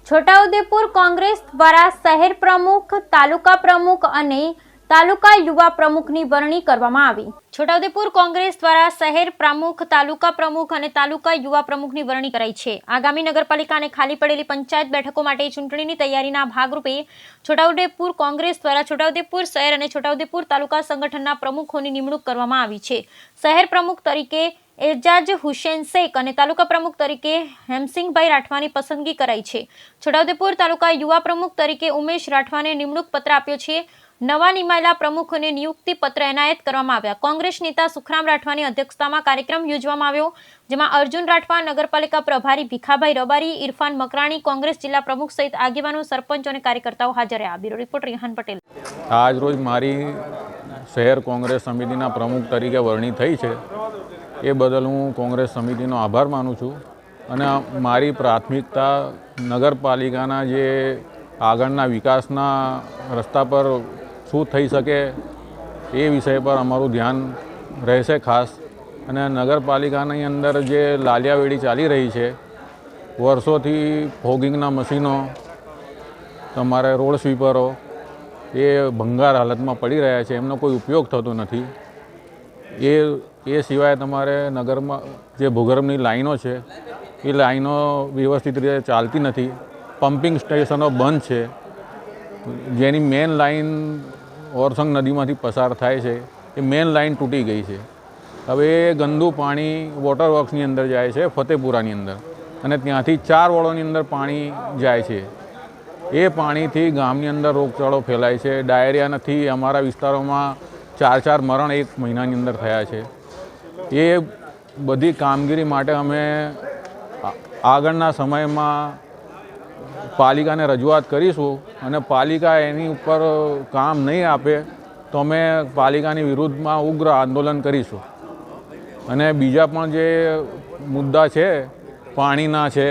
છોટાઉદેપુર કોંગ્રેસ દ્વારા શહેર પ્રમુખ, તાલુકા પ્રમુખ અને તાલુકા યુવા પ્રમુખની વરણી કરવામાં આવી। છોટાઉદેપુર કોંગ્રેસ દ્વારા શહેર પ્રમુખ, તાલુકા પ્રમુખ અને તાલુકા યુવા પ્રમુખની વરણી કરાઈ છે। આગામી નગરપાલિકા અને ખાલી પડેલી પંચાયત બેઠકો માટે ચૂંટણીની તૈયારીના ભાગરૂપે છોટાઉદેપુર કોંગ્રેસ દ્વારા છોટાઉદેપુર શહેર અને છોટાઉદેપુર તાલુકા સંગઠનના પ્રમુખોની નિમણૂક કરવામાં આવી છે। શહેર પ્રમુખ તરીકે એજાજ હુસેન શેખ અને તાલુકા પ્રમુખ તરીકે હેમસિંગભાઈ રાઠવાની પસંદગી કરાઈ છે। છોટાઉદેપુર તાલુકા યુવા પ્રમુખ તરીકે ઉમેશ રાઠવાને નિમણૂક પત્ર આપ્યો છે। નવા નિમાયેલા પ્રમુખોને નિયુક્તિ પત્ર એનાયત કરવામાં આવ્યા। કોંગ્રેસ નેતા સુખરામ રાઠવાની અધ્યક્ષતામાં કાર્યક્રમ યોજવામાં આવ્યો, જેમાં અર્જુન રાઠવા, નગરપાલિકા પ્રભારી ભીખાભાઈ રબારી, ઇરફાન મકરાણી, કોંગ્રેસ જિલ્લા પ્રમુખ સહિત આગેવાનો, સરપંચો અને કાર્યકર્તાઓ હાજર રહ્યા। Bureau report Rehan Patel. આજ રોજ મારી શહેર કોંગ્રેસ સમિતિના પ્રમુખ તરીકે વરણી થઈ છે, એ બદલ હું કોંગ્રેસ સમિતિનો આભાર માનું છું અને મારી પ્રાથમિકતા નગરપાલિકાના જે આગળના વિકાસના રસ્તા પર શું થઈ શકે એ વિષય પર અમારું ધ્યાન રહેશે ખાસ। અને નગરપાલિકાની અંદર જે લાલિયાવેડી ચાલી રહી છે, વર્ષોથી ફોગિંગના મશીનો, તમારે રોડ સ્વીપરો એ ભંગાર હાલતમાં પડી રહ્યા છે, એમનો કોઈ ઉપયોગ થતો નથી। એ સિવાય તમારે નગરમાં જે ભૂગર્ભની લાઈનો છે એ લાઈનો વ્યવસ્થિત રીતે ચાલતી નથી। પમ્પિંગ સ્ટેશનો બંધ છે, જેની મેન લાઈન ઓરસંગ નદીમાંથી પસાર થાય છે, એ મેન લાઈન તૂટી ગઈ છે। હવે એ ગંદુ પાણી વોટર વર્ક્સની અંદર જાય છે, ફતેપુરાની અંદર, અને ત્યાંથી 4 વોળોની અંદર પાણી જાય છે। એ પાણીથી ગામની અંદર રોગચાળો ફેલાય છે। ડાયરિયાથી અમારા વિસ્તારોમાં 4 મરણ 1 મહિનાની અંદર થયા છે। એ બધી કામગીરી માટે અમે આગળના સમયમાં પાલિકાને રજૂઆત કરીશું અને પાલિકા એની ઉપર કામ નહીં આપે તો અમે પાલિકાની વિરુદ્ધમાં ઉગ્ર આંદોલન કરીશું। અને બીજા પણ જે મુદ્દા છે પાણીના છે,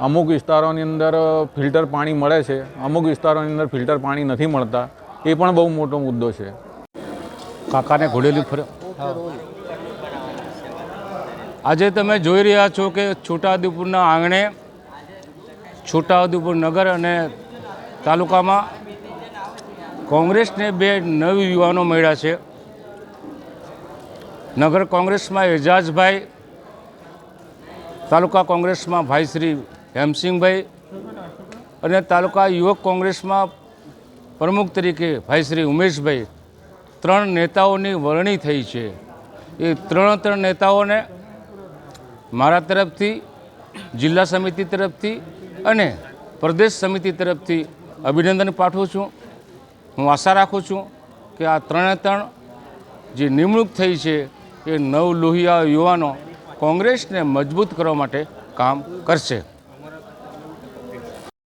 અમુક વિસ્તારોની અંદર ફિલ્ટર પાણી મળે છે, અમુક વિસ્તારોની અંદર ફિલ્ટર પાણી નથી મળતા, એ પણ બહુ મોટો મુદ્દો છે। કાકાને ઘોડેલી ફરે આજે તમે જોઈ રહ્યા છો કે છોટાઉદેપુરના આંગણે છોટાઉદેપુર નગર અને તાલુકામાં કોંગ્રેસને 2 નવ યુવાનો મળ્યા છે। નગર કોંગ્રેસમાં એજાજભાઈ, તાલુકા કોંગ્રેસમાં ભાઈ શ્રી હેમસિંગભાઈ અને તાલુકા યુવક કોંગ્રેસમાં પ્રમુખ તરીકે ભાઈ શ્રી ઉમેશભાઈ, 3 નેતાઓની વરણી થઈ છે। એ 3 નેતાઓને મારા તરફથી, જિલ્લા સમિતિ તરફથી અને પ્રદેશ સમિતિ તરફથી અભિનંદન પાઠવું છું। હું આશા રાખું છું કે આ 3 જે નિમણૂક થઈ છે એ નવ લોહિયા યુવાનો કોંગ્રેસને મજબૂત કરવા માટે કામ કરશે।